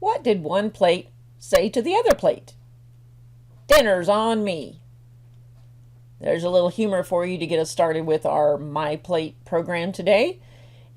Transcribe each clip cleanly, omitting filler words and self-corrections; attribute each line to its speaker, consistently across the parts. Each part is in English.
Speaker 1: What did one plate say to the other plate? Dinner's on me. There's a little humor for you to get us started with our MyPlate program today.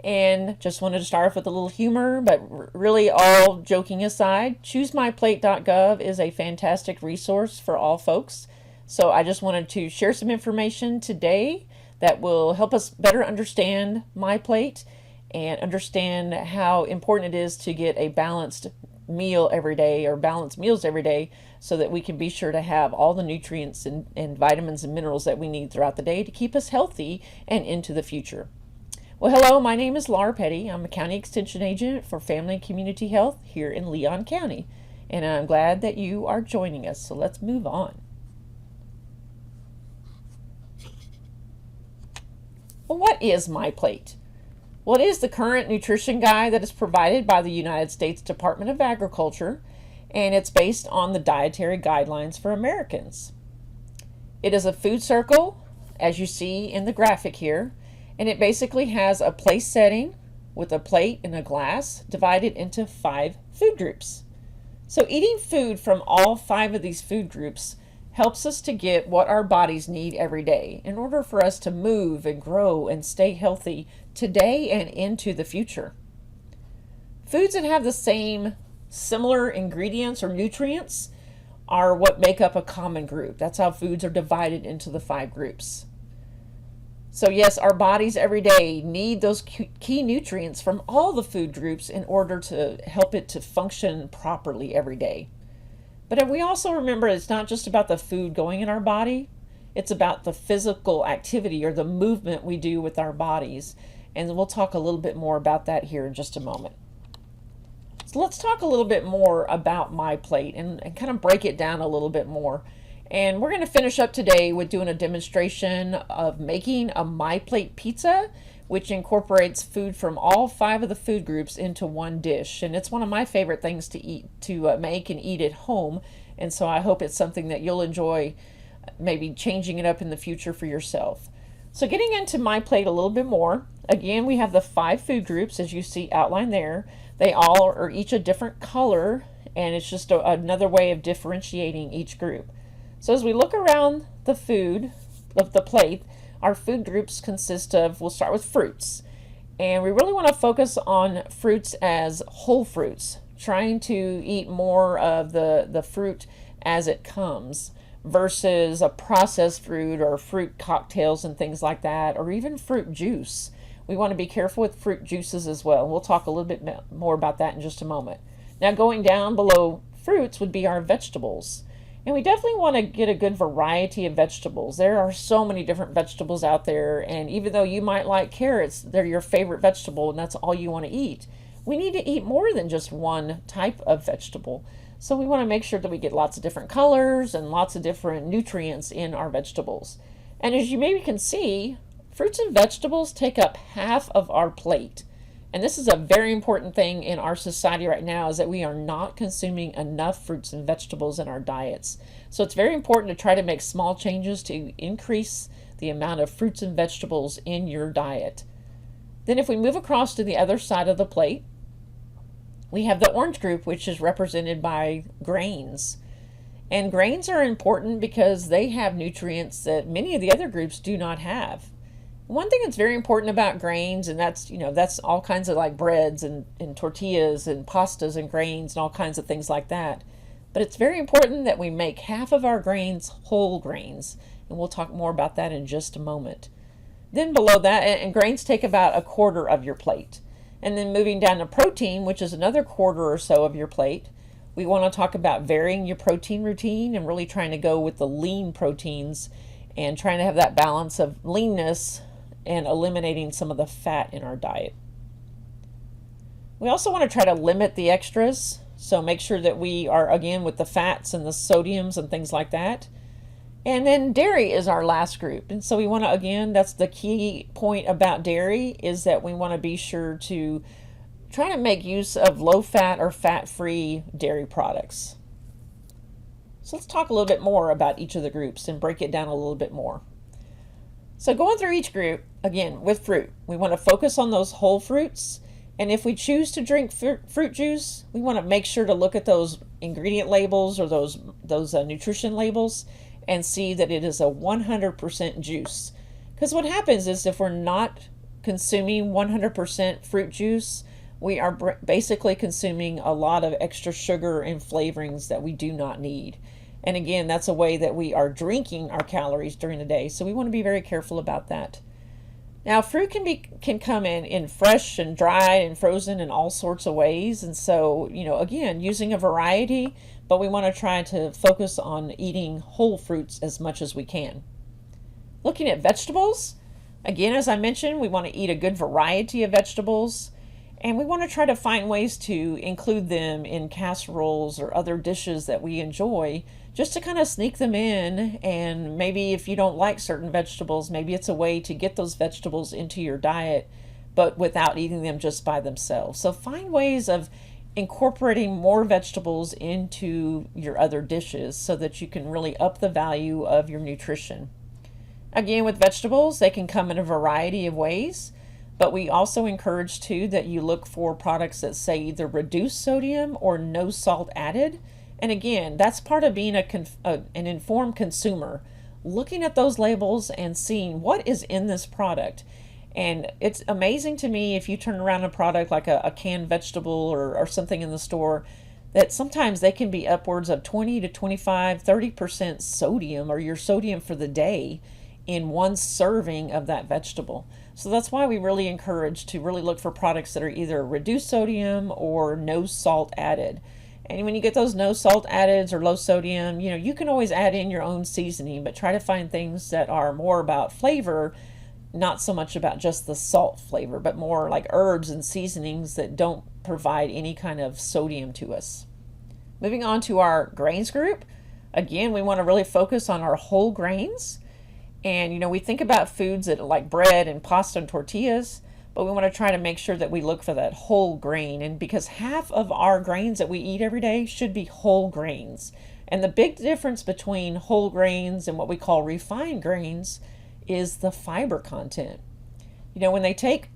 Speaker 1: And just wanted to start off with a little humor, but really, all joking aside, choosemyplate.gov is a fantastic resource for all folks. So I just wanted to share some information today that will help us better understand MyPlate and understand how important it is to get a balanced meal every day, or balanced meals every day, so that we can be sure to have all the nutrients and vitamins and minerals that we need throughout the day to keep us healthy and into the future. Well, hello, my name is Laura Petty. I'm a County Extension Agent for Family and Community Health here in Leon County, and I'm glad that you are joining us. So let's move on. Well, what is MyPlate? Well, it is the current nutrition guide that is provided by the United States Department of Agriculture, and it's based on the dietary guidelines for Americans. It is a food circle, as you see in the graphic here, and it basically has a place setting with a plate and a glass divided into 5 food groups. So eating food from all 5 of these food groups helps us to get what our bodies need every day in order for us to move and grow and stay healthy today and into the future. Foods that have the same similar ingredients or nutrients are what make up a common group. That's how foods are divided into the 5 groups. So yes, our bodies every day need those key nutrients from all the food groups in order to help it to function properly every day. But we also remember it's not just about the food going in our body, it's about the physical activity or the movement we do with our bodies. And we'll talk a little bit more about that here in just a moment. So let's talk a little bit more about MyPlate and kind of break it down a little bit more. And we're going to finish up today with doing a demonstration of making a MyPlate Pizza, which incorporates food from all 5 of the food groups into one dish. And it's one of my favorite things to make and eat at home. And so I hope it's something that you'll enjoy, maybe changing it up in the future for yourself. So getting into MyPlate a little bit more, again, we have the 5 food groups, as you see outlined there. They all are each a different color, and it's just another way of differentiating each group. So as we look around the food of the plate, our food groups consist of, we'll start with fruits. And we really want to focus on fruits as whole fruits, trying to eat more of the fruit as it comes versus a processed fruit or fruit cocktails and things like that, or even fruit juice. We want to be careful with fruit juices as well. We'll talk a little bit more about that in just a moment. Now, going down below fruits would be our vegetables. And we definitely want to get a good variety of vegetables. There are so many different vegetables out there, and even though you might like carrots, they're your favorite vegetable and that's all you want to eat, we need to eat more than just one type of vegetable. So we want to make sure that we get lots of different colors and lots of different nutrients in our vegetables. And as you maybe can see, fruits and vegetables take up half of our plate. And this is a very important thing in our society right now, is that we are not consuming enough fruits and vegetables in our diets. So it's very important to try to make small changes to increase the amount of fruits and vegetables in your diet. Then if we move across to the other side of the plate, we have the orange group, which is represented by grains. And grains are important because they have nutrients that many of the other groups do not have. One thing that's very important about grains, and that's all kinds of like breads and tortillas and pastas and grains and all kinds of things like that. But it's very important that we make half of our grains whole grains. And we'll talk more about that in just a moment. Then below that, and grains take about a quarter of your plate. And then moving down to protein, which is another quarter or so of your plate, we want to talk about varying your protein routine and really trying to go with the lean proteins and trying to have that balance of leanness and eliminating some of the fat in our diet. We also want to try to limit the extras, so make sure that we are, again, with the fats and the sodiums and things like that. And then dairy is our last group. And so we want to, again, that's the key point about dairy, is that we want to be sure to try to make use of low-fat or fat-free dairy products. So let's talk a little bit more about each of the groups and break it down a little bit more. So going through each group, again, with fruit, we want to focus on those whole fruits And if we choose to drink fruit juice, we want to make sure to look at those ingredient labels or those nutrition labels and see that it is a 100% juice. Because what happens is if we're not consuming 100% fruit juice, we are basically consuming a lot of extra sugar and flavorings that we do not need. And again, that's a way that we are drinking our calories during the day. So we want to be very careful about that. Now, fruit can come in fresh and dried and frozen in all sorts of ways. And so, again, using a variety, but we want to try to focus on eating whole fruits as much as we can. Looking at vegetables, again, as I mentioned, we want to eat a good variety of vegetables. And we want to try to find ways to include them in casseroles or other dishes that we enjoy, just to kind of sneak them in. And maybe if you don't like certain vegetables, maybe it's a way to get those vegetables into your diet, but without eating them just by themselves. So find ways of incorporating more vegetables into your other dishes so that you can really up the value of your nutrition. Again, with vegetables, they can come in a variety of ways. But we also encourage too that you look for products that say either reduced sodium or no salt added. And again, that's part of being an informed consumer, looking at those labels and seeing what is in this product. And it's amazing to me if you turn around a product like a canned vegetable or something in the store, that sometimes they can be upwards of 20 to 25, 30% sodium, or your sodium for the day, in one serving of that vegetable. So that's why we really encourage to really look for products that are either reduced sodium or no salt added. And when you get those no salt addeds or low sodium, you can always add in your own seasoning, but try to find things that are more about flavor, not so much about just the salt flavor, but more like herbs and seasonings that don't provide any kind of sodium to us. Moving on to our grains group, again, we want to really focus on our whole grains. And, we think about foods that like bread and pasta and tortillas, but we want to try to make sure that we look for that whole grain. And because half of our grains that we eat every day should be whole grains. And the big difference between whole grains and what we call refined grains is the fiber content. When they take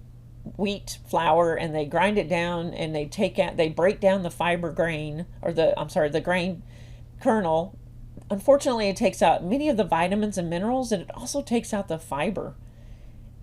Speaker 1: wheat flour and they grind it down and they break down the fiber grain, or the grain kernel. Unfortunately, it takes out many of the vitamins and minerals, and it also takes out the fiber.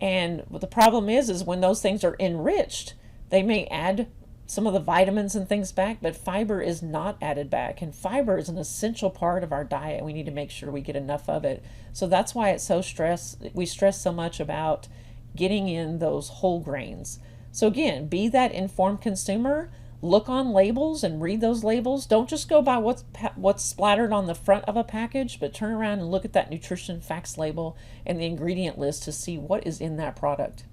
Speaker 1: And what the problem is when those things are enriched, they may add some of the vitamins and things back, but fiber is not added back. And fiber is an essential part of our diet. We need to make sure we get enough of it. So that's why we stress so much about getting in those whole grains. So again, be that informed consumer. Look on labels and read those labels. Don't just go by what's splattered on the front of a package, but turn around and look at that nutrition facts label and the ingredient list to see what is in that product.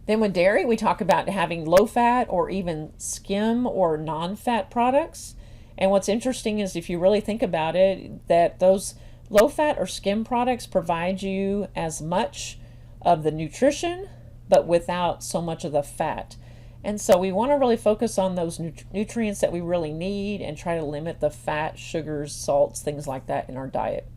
Speaker 1: Then with dairy, we talk about having low fat or even skim or non-fat products. And what's interesting is if you really think about it, that those low fat or skim products provide you as much of the nutrition, but without so much of the fat. And so we want to really focus on those nutrients that we really need and try to limit the fat, sugars, salts, things like that in our diet.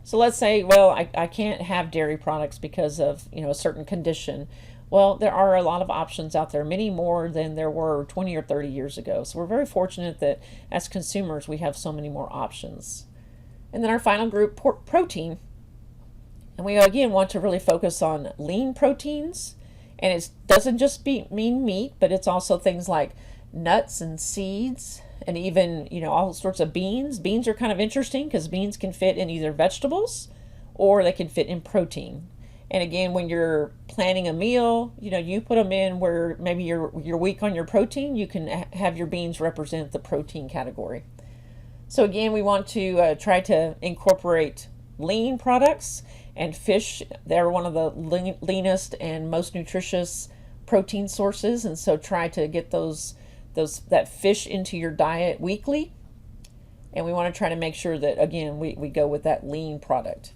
Speaker 1: So let's say, well, I can't have dairy products because of, a certain condition. Well, there are a lot of options out there, many more than there were 20 or 30 years ago. So we're very fortunate that as consumers, we have so many more options. And then our final group, protein. And we again want to really focus on lean proteins. And it doesn't just mean meat, but it's also things like nuts and seeds and even, all sorts of beans. Beans are kind of interesting because beans can fit in either vegetables or they can fit in protein. And again, when you're planning a meal, you put them in where maybe you're weak on your protein, you can have your beans represent the protein category. So again, we want to try to incorporate lean products. And fish, they're one of the leanest and most nutritious protein sources. And so try to get that fish into your diet weekly. And we want to try to make sure that, again, we go with that lean product.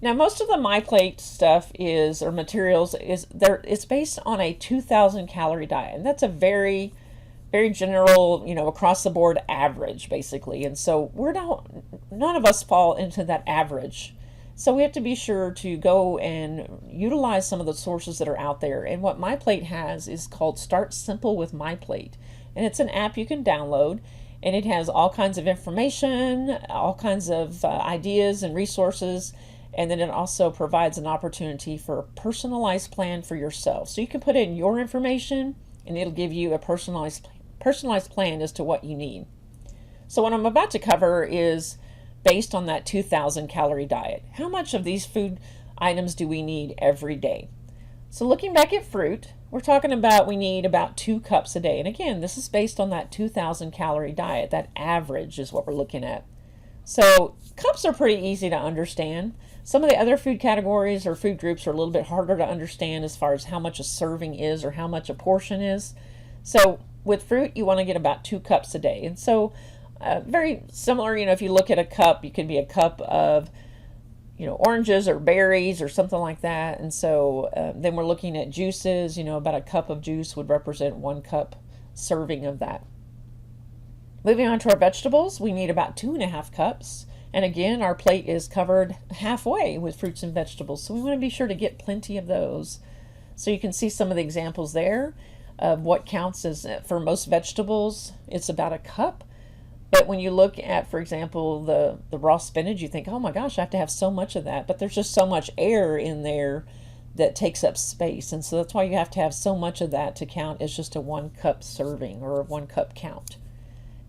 Speaker 1: Now, most of the MyPlate stuff it's based on a 2,000 calorie diet. And that's a very, very general, across the board average, basically. And so none of us fall into that average. So we have to be sure to go and utilize some of the sources that are out there. And what MyPlate has is called Start Simple with MyPlate. And it's an app you can download, and it has all kinds of information, all kinds of ideas and resources. And then it also provides an opportunity for a personalized plan for yourself. So you can put in your information and it'll give you a personalized plan as to what you need. So what I'm about to cover is based on that 2,000 calorie diet. How much of these food items do we need every day? So looking back at fruit, we're talking about we need about 2 cups a day. And again, this is based on that 2,000 calorie diet. That average is what we're looking at. So cups are pretty easy to understand. Some of the other food categories or food groups are a little bit harder to understand as far as how much a serving is or how much a portion is. So with fruit, you want to get about 2 cups a day. And so very similar, if you look at a cup, it could be a cup of, oranges or berries or something like that. And so then we're looking at juices, about a cup of juice would represent 1 cup serving of that. Moving on to our vegetables, we need about 2.5 cups. And again, our plate is covered halfway with fruits and vegetables. So we want to be sure to get plenty of those. So you can see some of the examples there of what counts as, for most vegetables, it's about a cup. But when you look at, for example, the raw spinach, you think, oh my gosh, I have to have so much of that. But there's just so much air in there that takes up space. And so that's why you have to have so much of that to count as just a 1 cup serving or a 1 cup count.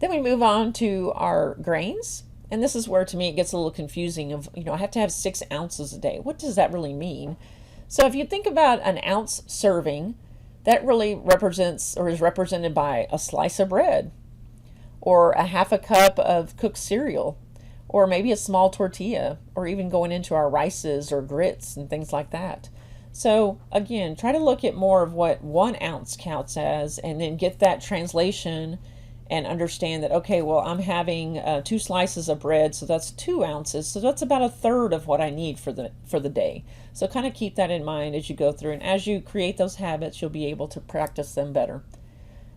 Speaker 1: Then we move on to our grains. And this is where, to me, it gets a little confusing of, I have to have 6 ounces a day. What does that really mean? So if you think about an ounce serving, that really represents or is represented by a slice of bread or a half a cup of cooked cereal or maybe a small tortilla or even going into our rices or grits and things like that. So again, try to look at more of what 1 ounce counts as and then get that translation and understand that, okay, well, I'm having 2 slices of bread, so that's 2 ounces. So that's about 1/3 of what I need for the day. So kind of keep that in mind as you go through. And as you create those habits, you'll be able to practice them better.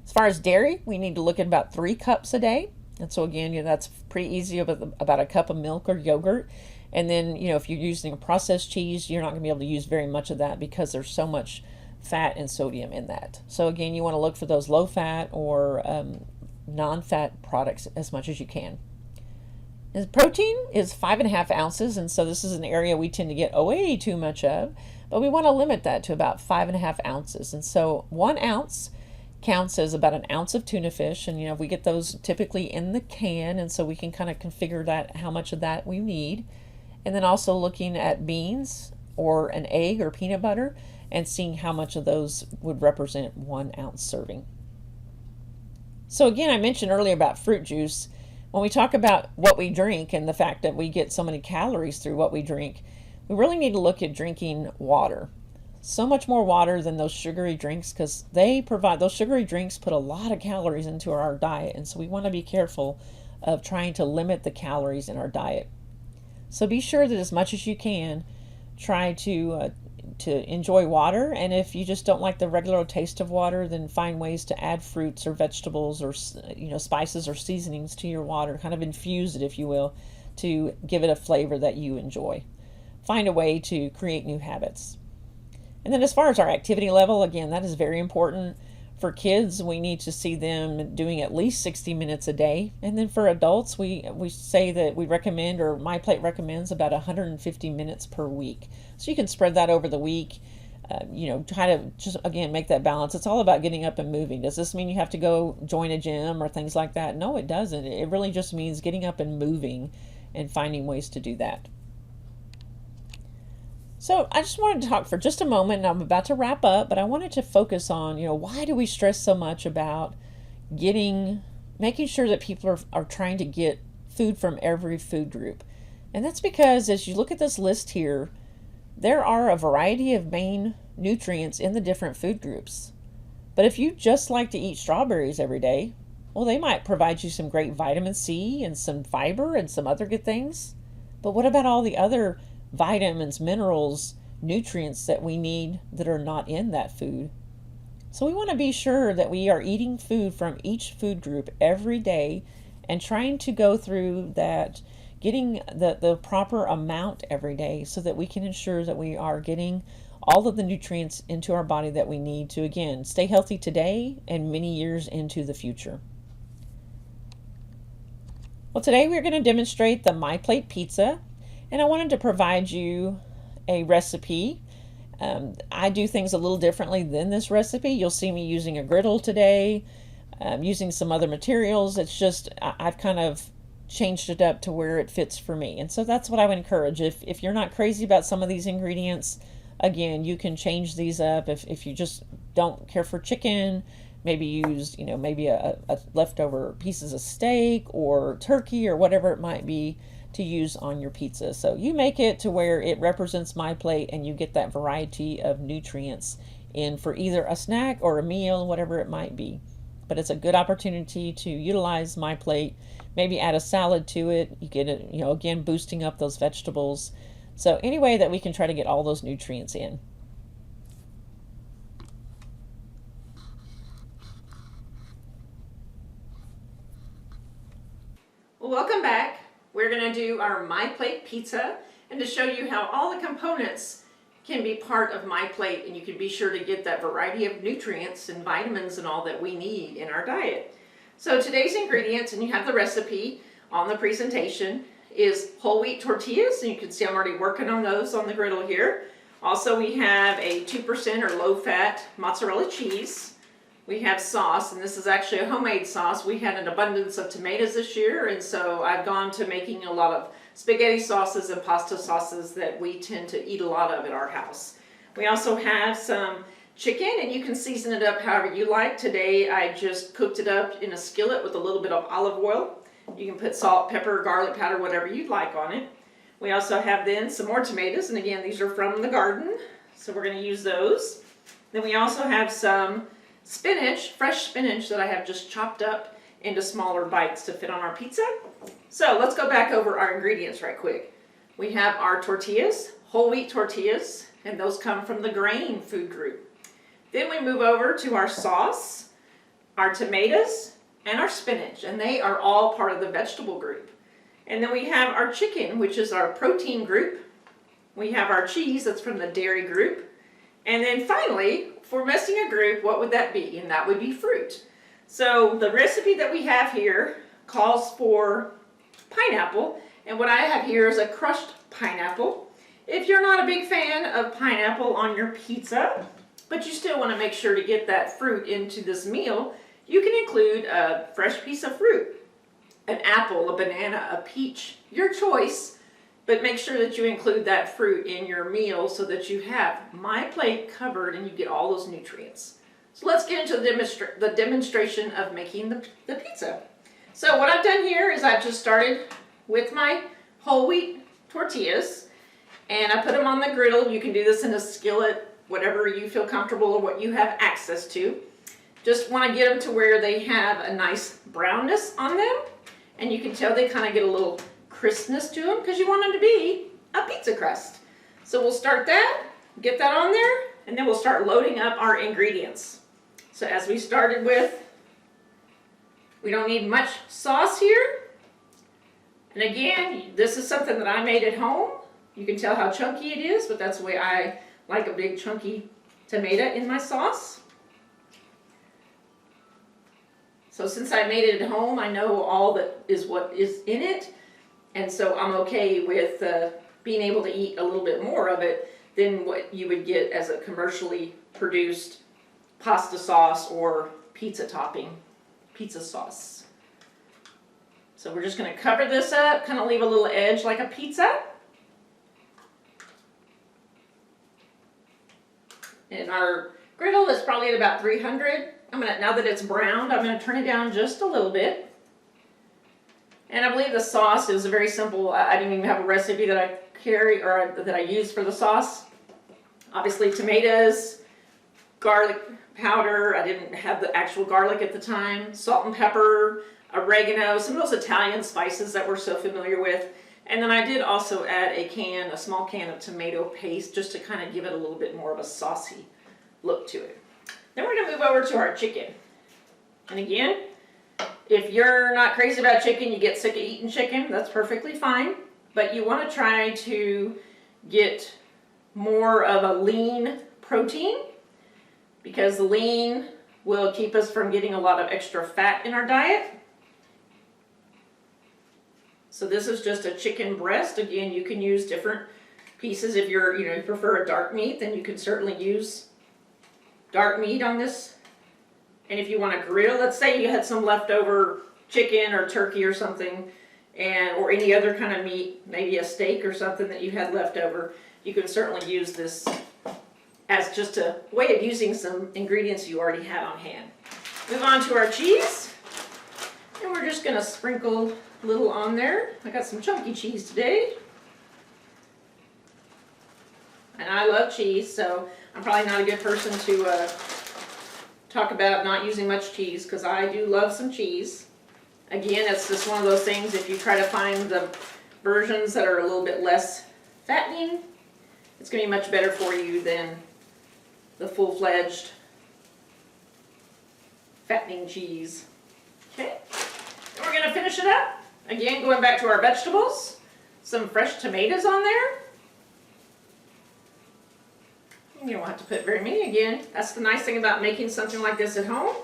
Speaker 1: As far as dairy, we need to look at about 3 cups a day. And so again, that's pretty easy, about a cup of milk or yogurt. And then, if you're using a processed cheese, you're not going to be able to use very much of that because there's so much fat and sodium in that. So again, you want to look for those low fat or non-fat products as much as you can. And protein is 5.5 ounces, and so this is an area we tend to get way too much of, but we want to limit that to about 5.5 ounces. And so 1 ounce counts as about 1 ounce of tuna fish, and we get those typically in the can, and so we can kind of configure that, how much of that we need. And then also looking at beans or an egg or peanut butter and seeing how much of those would represent 1 ounce serving. So again, I mentioned earlier about fruit juice. When we talk about what we drink and the fact that we get so many calories through what we drink, we really need to look at drinking water. So much more water than those sugary drinks, because those sugary drinks put a lot of calories into our diet. And so we want to be careful of trying to limit the calories in our diet. So be sure that as much as you can, try to enjoy water. And if you just don't like the regular taste of water, then find ways to add fruits or vegetables or spices or seasonings to your water. Kind of infuse it, if you will, to give it a flavor that you enjoy. Find a way to create new habits. And then as far as our activity level, again, that is very important. For kids, we need to see them doing at least 60 minutes a day. And then for adults, we say that we recommend, or MyPlate recommends, about 150 minutes per week. So you can spread that over the week. Try to just, again, make that balance. It's all about getting up and moving. Does this mean you have to go join a gym or things like that? No, it doesn't. It really just means getting up and moving and finding ways to do that. So I just wanted to talk for just a moment, and I'm about to wrap up, but I wanted to focus on, why do we stress so much about making sure that people are trying to get food from every food group? And that's because as you look at this list here, there are a variety of main nutrients in the different food groups. But if you just like to eat strawberries every day, well, they might provide you some great vitamin C and some fiber and some other good things. But what about all the other vitamins, minerals, nutrients that we need that are not in that food? So we want to be sure that we are eating food from each food group every day and trying to go through that, getting the proper amount every day so that we can ensure that we are getting all of the nutrients into our body that we need to, again, stay healthy today and many years into the future. Well, today we're going to demonstrate the MyPlate Pizza, and I wanted to provide you a recipe. I do things a little differently than this recipe. You'll see me using a griddle today, using some other materials. It's just, I've kind of changed it up to where it fits for me. And so that's what I would encourage. If you're not crazy about some of these ingredients, again, you can change these up. If you just don't care for chicken, maybe use, maybe a leftover pieces of steak or turkey or whatever it might be to use on your pizza. So you make it to where it represents MyPlate and you get that variety of nutrients in for either a snack or a meal, whatever it might be. But it's a good opportunity to utilize MyPlate, maybe add a salad to it. You get it, again, boosting up those vegetables. So any way that we can try to get all those nutrients in. Well, welcome back. We're going to do our MyPlate Pizza, and to show you how all the components can be part of MyPlate, and you can be sure to get that variety of nutrients and vitamins and all that we need in our diet. So today's ingredients, and you have the recipe on the presentation, is whole wheat tortillas, and you can see I'm already working on those on the griddle here. Also, we have a 2% or low-fat mozzarella cheese. We have sauce, and this is actually a homemade sauce. We had an abundance of tomatoes this year, and so I've gone to making a lot of spaghetti sauces and pasta sauces that we tend to eat a lot of at our house. We also have some chicken, and you can season it up however you like. Today I just cooked it up in a skillet with a little bit of olive oil. You can put salt, pepper, garlic powder, whatever you'd like on it. We also have then some more tomatoes, and again, these are from the garden, so we're going to use those. Then we also have some spinach, fresh spinach that I have just chopped up into smaller bites to fit on our pizza. So let's go back over our ingredients right quick. We have our tortillas, whole wheat tortillas, and those come from the grain food group. Then we move over to our sauce, our tomatoes, and our spinach, and they are all part of the vegetable group. And then we have our chicken, which is our protein group. We have our cheese, that's from the dairy group. And then finally, if we're missing a group, what would that be? And that would be fruit. So the recipe that we have here calls for pineapple, and what I have here is a crushed pineapple. If you're not a big fan of pineapple on your pizza, but you still want to make sure to get that fruit into this meal, you can include a fresh piece of fruit, an apple, a banana, a peach, your choice, but make sure that you include that fruit in your meal so that you have MyPlate covered and you get all those nutrients. So let's get into the demonstration of making the pizza. So what I've done here is I've just started with my whole wheat tortillas, and I put them on the griddle. You can do this in a skillet, whatever you feel comfortable or what you have access to. Just want to get them to where they have a nice brownness on them, and you can tell they kind of get a little crispness to them because you want them to be a pizza crust. So we'll start that, get that on there, and then we'll start loading up our ingredients. So as we started with, we don't need much sauce here. And again, this is something that I made at home. You can tell how chunky it is, but that's the way I like a big chunky tomato in my sauce. So since I made it at home, I know all that is what is in it. And so I'm okay with being able to eat a little bit more of it than what you would get as a commercially produced pasta sauce or pizza topping, pizza sauce. So we're just going to cover this up, kind of leave a little edge like a pizza. And our griddle is probably at about 300. Now that it's browned, I'm going to turn it down just a little bit. And I believe the sauce is very simple. I didn't even have a recipe that I carry or that I use for the sauce. Obviously tomatoes, garlic powder. I didn't have the actual garlic at the time. Salt and pepper, oregano, some of those Italian spices that we're so familiar with. And then I did also add a small can of tomato paste just to kind of give it a little bit more of a saucy look to it. Then we're going to move over to our chicken. And again, If you're not crazy about chicken, you get sick of eating chicken, that's perfectly fine. But you want to try to get more of a lean protein, because the lean will keep us from getting a lot of extra fat in our diet. So this is just a chicken breast. Again, you can use different pieces. If you're, you prefer a dark meat, then you can certainly use dark meat on this. And if you want to grill, let's say you had some leftover chicken or turkey or something, or any other kind of meat, maybe a steak or something that you had left over, you can certainly use this as just a way of using some ingredients you already had on hand. Move on to our cheese. And we're just going to sprinkle a little on there. I got some chunky cheese today. And I love cheese, so I'm probably not a good person to talk about not using much cheese, because I do love some cheese. Again, it's just one of those things, if you try to find the versions that are a little bit less fattening, it's going to be much better for you than the full-fledged fattening cheese. Okay, and we're going to finish it up. Again, going back to our vegetables, some fresh tomatoes on there. You don't have to put very many again. That's the nice thing about making something like this at home,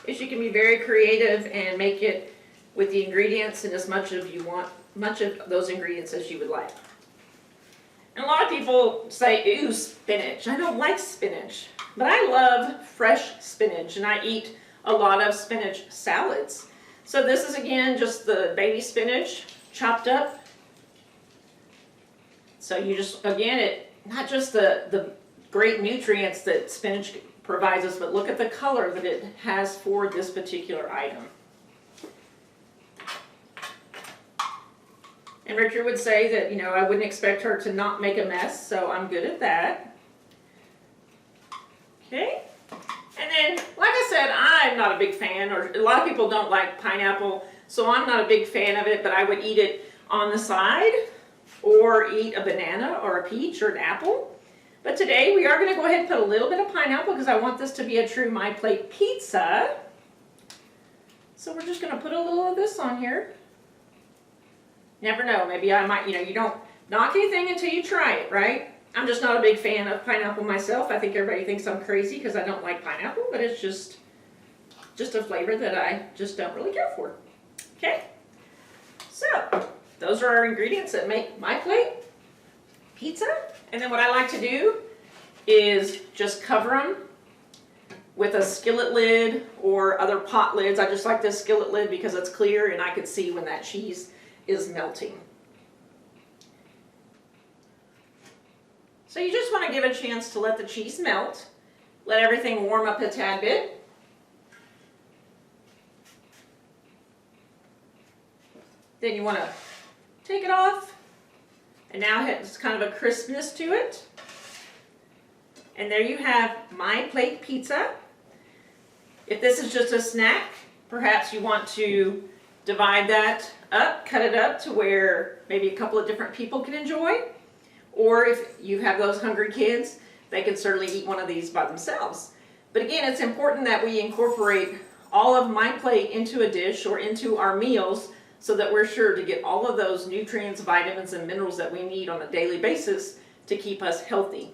Speaker 1: is you can be very creative and make it with the ingredients and as much of those ingredients as you would like. And a lot of people say, ooh, spinach. I don't like spinach. But I love fresh spinach, and I eat a lot of spinach salads. So this is, again, just the baby spinach chopped up. So you just, again, not just the great nutrients that spinach provides us, but look at the color that it has for this particular item. And Richard would say that, I wouldn't expect her to not make a mess, so I'm good at that. Okay. And then, like I said, I'm not a big fan, or a lot of people don't like pineapple, so I'm not a big fan of it, but I would eat it on the side, or eat a banana, or a peach, or an apple. But today, we are going to go ahead and put a little bit of pineapple, because I want this to be a true MyPlate pizza. So we're just going to put a little of this on here. Never know, maybe I might, you don't knock anything until you try it, right? I'm just not a big fan of pineapple myself. I think everybody thinks I'm crazy because I don't like pineapple, but it's just a flavor that I just don't really care for. Okay, so those are our ingredients that make MyPlate pizza. And then what I like to do is just cover them with a skillet lid or other pot lids. I just like this skillet lid because it's clear and I can see when that cheese is melting. So you just want to give a chance to let the cheese melt. Let everything warm up a tad bit. Then you want to take it off. And now it's kind of a crispness to it. And there you have MyPlate pizza. If this is just a snack, perhaps you want to divide that up, cut it up to where maybe a couple of different people can enjoy. Or if you have those hungry kids, they can certainly eat one of these by themselves. But again, it's important that we incorporate all of MyPlate into a dish or into our meals so that we're sure to get all of those nutrients, vitamins, and minerals that we need on a daily basis to keep us healthy.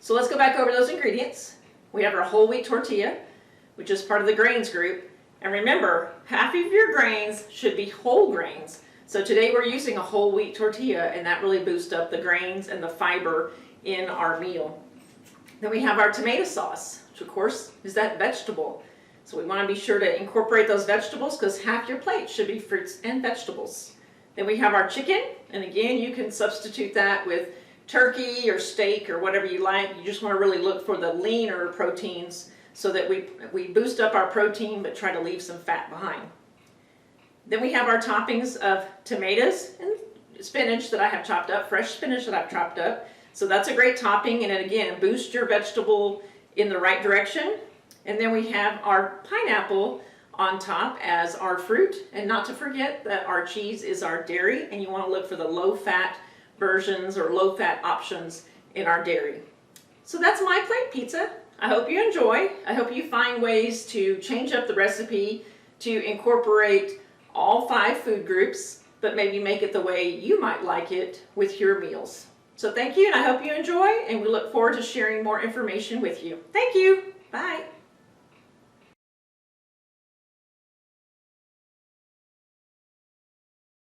Speaker 1: So let's go back over those ingredients. We have our whole wheat tortilla, which is part of the grains group. And remember, half of your grains should be whole grains. So today we're using a whole wheat tortilla, and that really boosts up the grains and the fiber in our meal. Then we have our tomato sauce, which of course is that vegetable. So we want to be sure to incorporate those vegetables because half your plate should be fruits and vegetables. Then we have our chicken, and again, you can substitute that with turkey or steak or whatever you like. You just want to really look for the leaner proteins so that we boost up our protein but try to leave some fat behind. Then we have our toppings of tomatoes and spinach that I have chopped up, fresh spinach that I've chopped up. So that's a great topping, and it again boosts your vegetable in the right direction. And then we have our pineapple on top as our fruit, and not to forget that our cheese is our dairy, and you want to look for the low-fat versions or low-fat options in our dairy. So that's MyPlate pizza. I hope you enjoy. I hope you find ways to change up the recipe to incorporate all 5 food groups, but maybe make it the way you might like it with your meals. So thank you, and I hope you enjoy, and we look forward to sharing more information with you. Thank you. Bye.